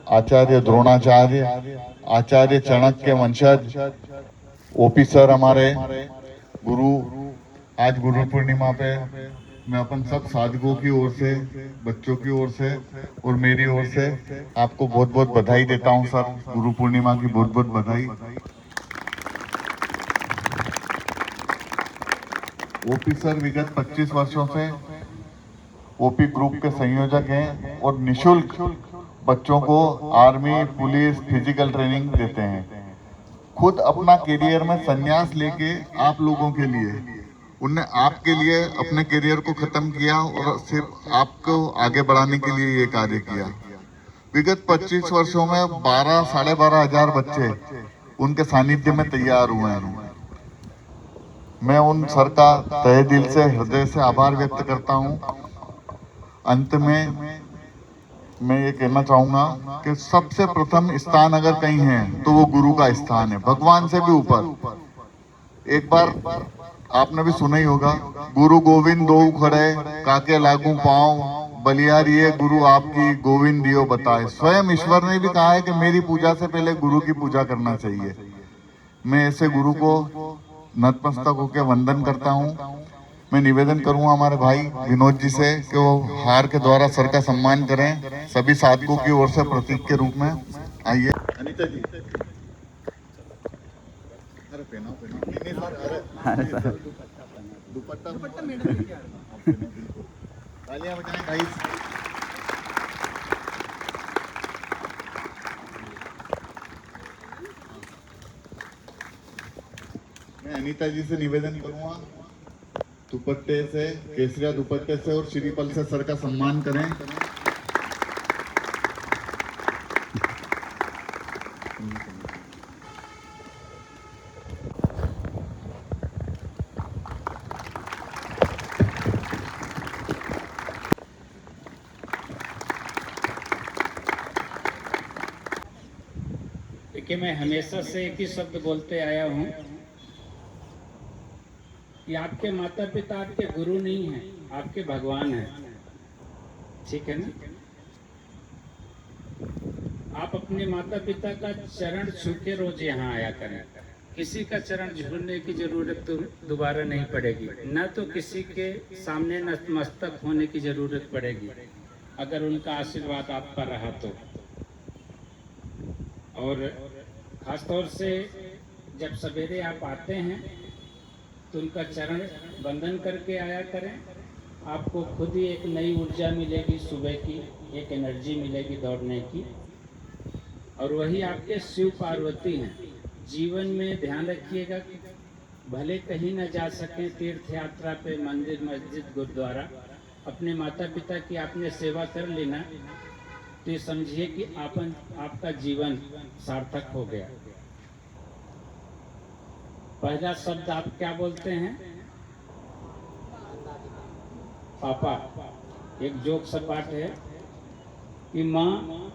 आचार्य द्रोणाचार्य, आचार्य चाणक्य वंशज, OP sir हमारे गुरु। आज गुरु पूर्णिमा पे मैं अपन सब साधकों की ओर से, बच्चों की ओर से और मेरी ओर से आपको बहुत बहुत बधाई देता हूं सर। गुरु पूर्णिमा की बहुत बहुत बधाई। ओपी सर विगत 25 वर्षों से ओपी ग्रुप के संयोजक हैं और निशुल्क बच्चों को आर्मी, पुलिस, फिजिकल ट्रेनिंग देते हैं। खुद अपना करियर में संन्यास लेके आप लोगों के लिए, उनने आपके लिए अपने करियर को खत्म किया और सिर्फ आपको आगे बढ़ाने के लिए ये कार्य किया। विगत 25 वर्षों में 12 साढ़े 12 हजार बच्चे उनके सानिध्य में तैयार हुए हैं। मैं उन सर का तहे दिल से, हृदय से आभार व्यक्त करता हूँ। अंत में मैं ये कहना चाहूंगा कि सबसे प्रथम स्थान अगर कहीं है तो वो गुरु का स्थान है, भगवान से भी ऊपर। एक बार आपने भी सुना ही होगा, गुरु गोविंद दो खड़े काके लागू पांव, बलियारी ये गुरु आपकी गोविंद दियो बताए। स्वयं ईश्वर ने भी कहा है कि मेरी पूजा से पहले गुरु की पूजा करना चाहिए। मैं ऐसे गुरु को नतमस्तक होकर वंदन करता हूँ। मैं निवेदन करूंगा हमारे भाई विनोद जी से कि वो हार के द्वारा सर का सम्मान करें सभी साधकों की ओर से प्रतीक के रूप में। आइए अनीता जी। अरे पहनाओ पहनाओ। नहीं सर, अरे दुपट्टा मैडम तालियां बजाएं गाइस। मैं अनीता जी से निवेदन करूंगा दुपट्टे से, केसरिया दुपट्टे से और श्रीफल से सर का सम्मान करें। देखिए, मैं हमेशा से एक ही शब्द बोलते आया हूं कि आपके माता पिता आपके गुरु नहीं हैं, आपके भगवान हैं। ठीक है ना? आप अपने माता पिता का चरण छू के रोज यहाँ आया करें। किसी का चरण छूने की जरूरत तो दोबारा नहीं पड़ेगी, न तो किसी के सामने नतमस्तक होने की जरूरत पड़ेगी अगर उनका आशीर्वाद आप पर रहा तो। और खासतौर से जब सवेरे आप आते हैं तो उनका चरण वंदन करके आया करें। आपको खुद ही एक नई ऊर्जा मिलेगी, सुबह की एक एनर्जी मिलेगी दौड़ने की। और वही आपके शिव पार्वती हैं। जीवन में ध्यान रखिएगा कि भले कहीं न जा सकें तीर्थ यात्रा पे, मंदिर, मस्जिद, गुरुद्वारा, अपने माता पिता की आपने सेवा कर लेना तो ये समझिए कि आपका जीवन सार्थक हो गया। पहला शब्द आप क्या बोलते हैं? पापा। एक जोक सपाट है कि माँ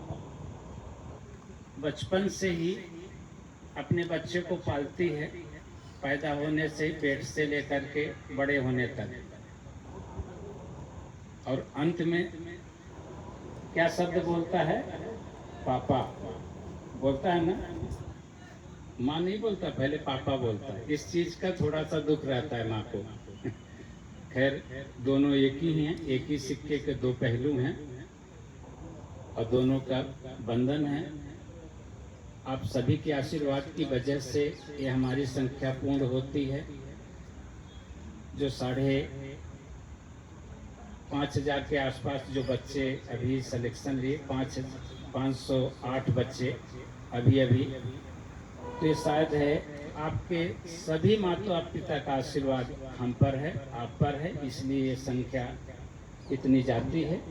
बचपन से ही अपने बच्चे को पालती है, पैदा होने से ही पेट से लेकर के बड़े होने तक। और अंत में क्या शब्द बोलता है? पापा बोलता है ना? माँ नहीं बोलता, पहले पापा बोलता है। इस चीज का थोड़ा सा दुख रहता है माँ को। खैर, दोनों एक ही हैं, एक ही सिक्के के दो पहलू हैं और दोनों का बंधन है। आप सभी के आशीर्वाद की वजह से ये हमारी संख्या पूर्ण होती है। जो 5,500 के आसपास जो बच्चे अभी सिलेक्शन लिए, 508 बच्चे अभी तो ये शायद है आपके सभी माता पिता का आशीर्वाद हम पर है, आप पर है, इसलिए ये संख्या इतनी जाती है।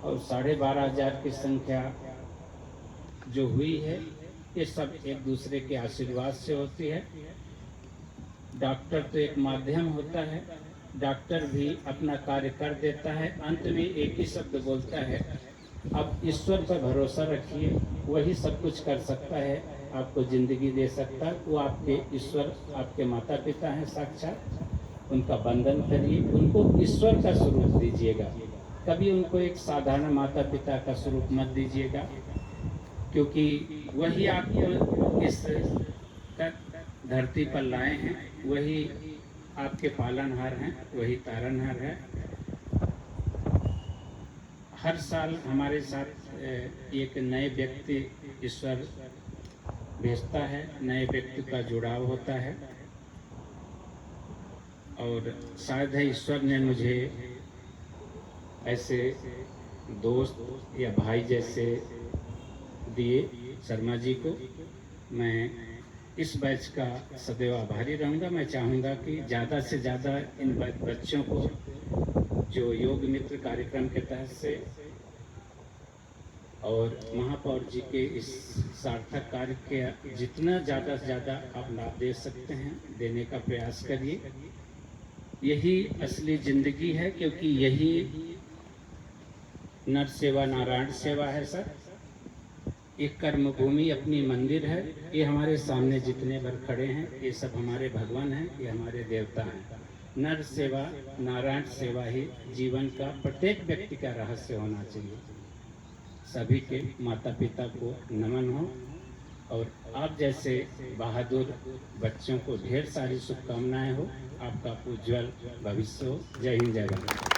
और 12,500 की संख्या जो हुई है ये सब एक दूसरे के आशीर्वाद से होती है। डॉक्टर तो एक माध्यम होता है, डॉक्टर भी अपना कार्य कर देता है। अंत में एक ही शब्द बोलता है, आप ईश्वर पर भरोसा रखिए, वही सब कुछ कर सकता है, आपको जिंदगी दे सकता है। वो आपके ईश्वर, आपके माता पिता हैं साक्षात। उनका वंदन करिए, उनको ईश्वर का स्वरूप दीजिएगा, कभी उनको एक साधारण माता पिता का स्वरूप मत दीजिएगा। क्योंकि वही आपको इस धरती पर लाए हैं, वही आपके पालनहार हैं, वही तारनहार है। हर साल हमारे साथ एक नए व्यक्ति ईश्वर भेजता है, नए व्यक्ति का जुड़ाव होता है, और शायद है ईश्वर ने मुझे ऐसे दोस्त या भाई जैसे दिए शर्मा जी को। मैं इस बैच का सदैव आभारी रहूँगा। मैं चाहूँगा कि ज़्यादा से ज़्यादा इन बच्चों को जो योग मित्र कार्यक्रम के तहत से और महापौर जी के इस सार्थक कार्य के जितना ज़्यादा से ज़्यादा आप लाभ दे सकते हैं, देने का प्रयास करिए। यही असली जिंदगी है, क्योंकि यही नर सेवा नारायण सेवा है सर। एक कर्म भूमि अपनी मंदिर है। ये हमारे सामने जितने भर खड़े हैं, ये सब हमारे भगवान हैं, ये हमारे देवता हैं। नर सेवा नारायण सेवा ही जीवन का प्रत्येक व्यक्ति का रहस्य होना चाहिए। सभी के माता पिता को नमन हो, और आप जैसे बहादुर बच्चों को ढेर सारी शुभकामनाएं हो। आपका उज्जवल भविष्य हो। जय हिंद, जय भारत।